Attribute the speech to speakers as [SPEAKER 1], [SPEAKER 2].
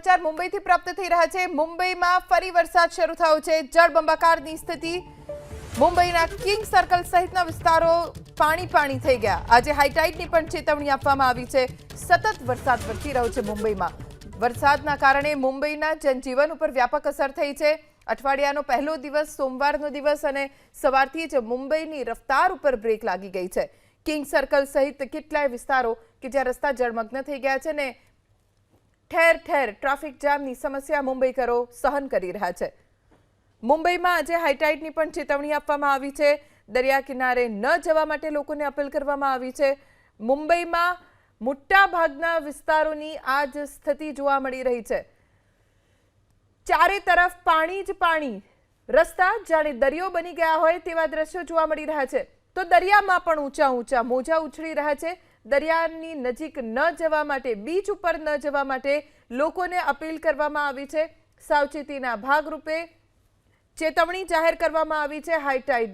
[SPEAKER 1] સમાચાર મુંબઈથી પ્રાપ્ત થઈ રહ્યા છે। મુંબઈમાં ફરી વરસાદ શરૂ થયો છે। જળબંબાકારની સ્થિતિ। મુંબઈના કિંગ સર્કલ સહિતના વિસ્તારો પાણી થઈ ગયા। આજે હાઈટાઈડની પણ ચેતવણી આપવામાં આવી છે। સતત વરસાદ વરસી રહ્યો છે મુંબઈમાં। વરસાદના કારણે મુંબઈના જનજીવન ઉપર વ્યાપક અસર થઈ છે। અઠવાડિયાનો પહેલો દિવસ સોમવારનો દિવસ અને સવારથી જ મુંબઈની રફતાર ઉપર બ્રેક લાગી ગઈ છે। કિંગ સર્કલ સહિત કેટલાય વિસ્તારો કે જ્યાં રસ્તા જળમગ્ન થઈ ગયા છે ને ઠેર ઠેર ટ્રાફિક જામની સમસ્યા મુંબઈકરો સહન કરી રહ્યા છે। મુંબઈમાં આજે હાઈટાઈડની પણ ચેતવણી આપવામાં આવી છે। દરિયા કિનારે ન જવા માટે લોકોને અપીલ કરવામાં આવી છે। મુંબઈમાં મોટા ભાગના વિસ્તારોની આ જ સ્થિતિ જોવા મળી રહી છે। ચારે તરફ પાણી જ પાણી। રસ્તા જાણે દરિયો બની ગયા હોય તેવા દ્રશ્યો જોવા મળી રહ્યા છે। તો દરિયામાં પણ ઊંચા મોજા ઉછળી રહ્યા છે। દરિયાની નજીક ન જવા માટે, બીચ ઉપર ન જવા માટે લોકોને અપીલ કરવામાં આવી છે। સાવચેતીના ભાગરૂપે ચેતવણી જાહેર કરવામાં આવી છે હાઈ ટાઈડની।